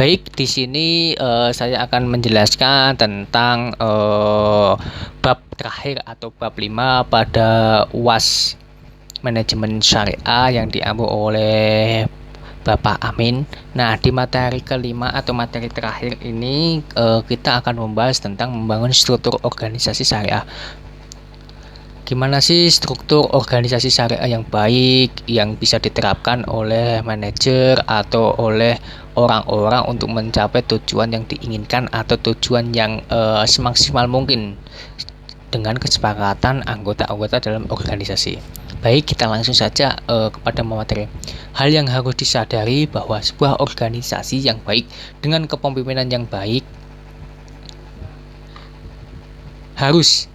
Baik, di sini saya akan menjelaskan tentang bab terakhir atau bab 5 pada UAS Manajemen Syariah yang diambil oleh Bapak Amin. Nah, di materi kelima atau materi terakhir ini kita akan membahas tentang membangun struktur organisasi syariah. Gimana sih struktur organisasi syariah yang baik yang bisa diterapkan oleh manajer atau oleh orang-orang untuk mencapai tujuan yang diinginkan atau tujuan yang semaksimal mungkin dengan kesepakatan anggota-anggota dalam organisasi. Baik, kita langsung saja kepada materi. Hal yang harus disadari bahwa sebuah organisasi yang baik dengan kepemimpinan yang baik harus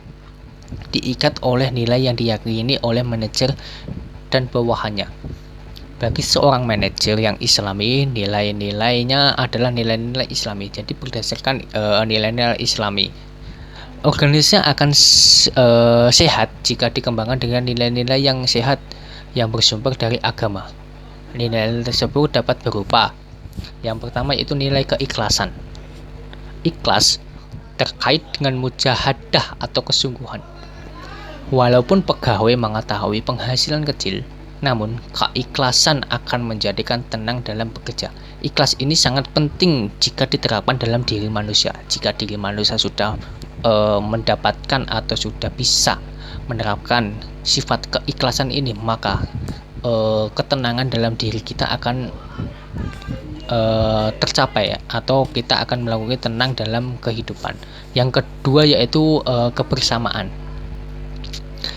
diikat oleh nilai yang diyakini oleh manajer dan bawahannya. Bagi seorang manajer yang Islami, nilai-nilainya adalah nilai-nilai Islami. Jadi berdasarkan nilai-nilai Islami, organisasi akan sehat jika dikembangkan dengan nilai-nilai yang sehat yang bersumber dari agama. Nilai tersebut dapat berupa yang pertama yaitu nilai keikhlasan. Ikhlas terkait dengan mujahadah atau kesungguhan. Walaupun pegawai mengetahui penghasilan kecil, namun keikhlasan akan menjadikan tenang dalam bekerja. Ikhlas ini sangat penting jika diterapkan dalam diri manusia. Jika diri manusia sudah mendapatkan atau sudah bisa menerapkan sifat keikhlasan ini, maka ketenangan dalam diri kita akan tercapai atau kita akan melakukan tenang dalam kehidupan. Yang kedua yaitu kebersamaan.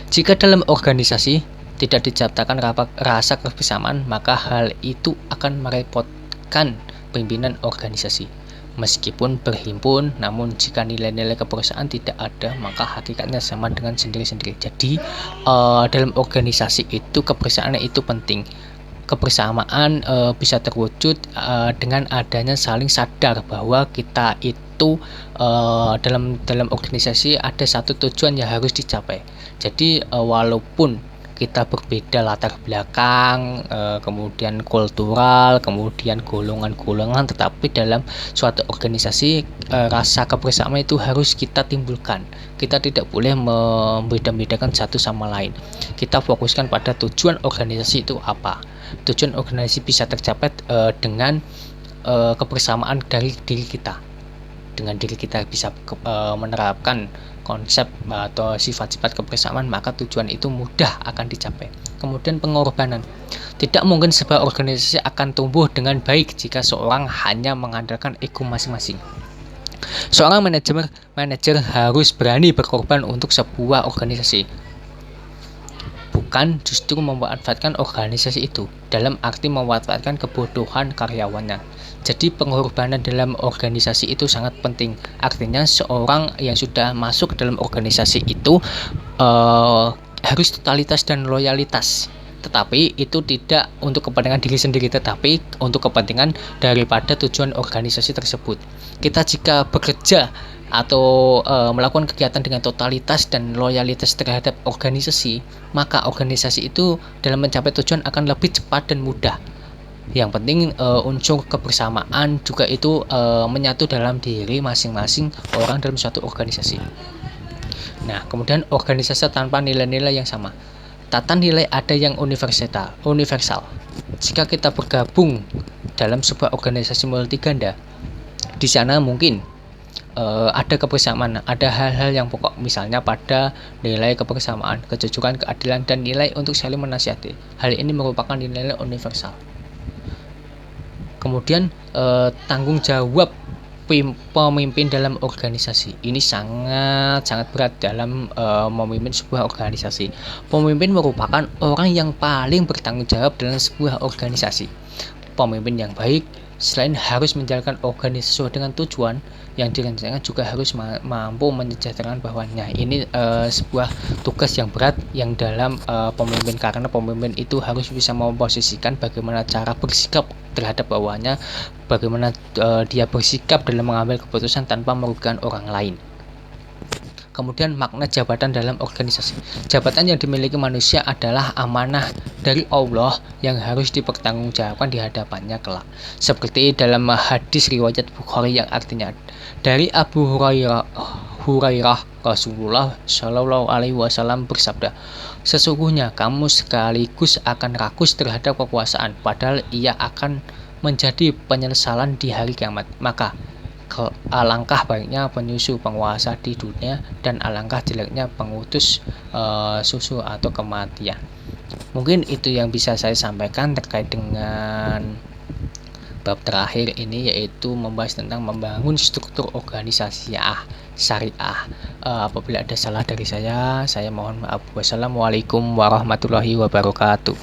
Jika dalam organisasi tidak diciptakan rasa kebersamaan, maka hal itu akan merepotkan pimpinan organisasi. Meskipun berhimpun, namun jika nilai-nilai kebersamaan tidak ada, maka hakikatnya sama dengan sendiri-sendiri. Jadi dalam organisasi itu kebersamaan itu penting. Kebersamaan bisa terwujud dengan adanya saling sadar bahwa kita itu dalam organisasi ada satu tujuan yang harus dicapai. Jadi walaupun kita berbeda latar belakang, kemudian kultural, kemudian golongan-golongan, tetapi dalam suatu organisasi rasa kebersamaan itu harus kita timbulkan. Kita tidak boleh membeda-bedakan satu sama lain. Kita fokuskan pada tujuan organisasi itu apa. Tujuan organisasi bisa tercapai dengan kebersamaan dari diri kita. Dengan diri kita bisa menerapkan konsep atau sifat-sifat kebersamaan, maka tujuan itu mudah akan dicapai. Kemudian pengorbanan. Tidak mungkin sebuah organisasi akan tumbuh dengan baik jika seorang hanya mengandalkan ego masing-masing. Seorang manajer harus berani berkorban untuk sebuah organisasi, bukan justru memanfaatkan organisasi itu dalam arti memanfaatkan kebodohan karyawannya. Jadi pengorbanan dalam organisasi itu sangat penting. Artinya seorang yang sudah masuk dalam organisasi itu harus totalitas dan loyalitas. Tetapi itu tidak untuk kepentingan diri sendiri, tetapi untuk kepentingan daripada tujuan organisasi tersebut. Kita jika bekerja atau melakukan kegiatan dengan totalitas dan loyalitas terhadap organisasi, maka organisasi itu dalam mencapai tujuan akan lebih cepat dan mudah. Yang penting unsur kebersamaan juga itu menyatu dalam diri masing-masing orang dalam suatu organisasi. Nah, kemudian organisasi tanpa nilai-nilai yang sama. Tata nilai ada yang universal. Jika kita bergabung dalam sebuah organisasi multiganda, di sana mungkin ada kebersamaan, ada hal-hal yang pokok, misalnya pada nilai kebersamaan, kejujuran, keadilan, dan nilai untuk saling menasihati. Hal ini merupakan nilai universal. Kemudian tanggung jawab pemimpin dalam organisasi ini sangat berat dalam memimpin sebuah organisasi. Pemimpin merupakan orang yang paling bertanggung jawab dalam sebuah organisasi. Pemimpin yang baik selain harus menjalankan organisasi sesuai dengan tujuan yang direncanakan, juga harus mampu menyejahterakan bawahannya. Ini sebuah tugas yang berat yang dalam pemimpin, karena pemimpin itu harus bisa memposisikan bagaimana cara bersikap terhadap bawahannya, bagaimana dia bersikap dalam mengambil keputusan tanpa merugikan orang lain. Kemudian makna jabatan dalam organisasi. Jabatan yang dimiliki manusia adalah amanah dari Allah yang harus dipertanggungjawabkan di hadapannya kelak. Seperti dalam hadis riwayat Bukhari yang artinya dari Abu Hurairah Rasulullah Shallallahu Alaihi Wasallam bersabda, sesungguhnya kamu sekaligus akan rakus terhadap kekuasaan, padahal ia akan menjadi penyesalan di hari kiamat. Maka alangkah baiknya penyusu penguasa di dunia dan alangkah jeleknya pengutus susu atau kematian. Mungkin itu yang bisa saya sampaikan terkait dengan bab terakhir ini, yaitu membahas tentang membangun struktur organisasi syariah. Apabila ada salah dari saya mohon maaf. Wassalamualaikum warahmatullahi wabarakatuh.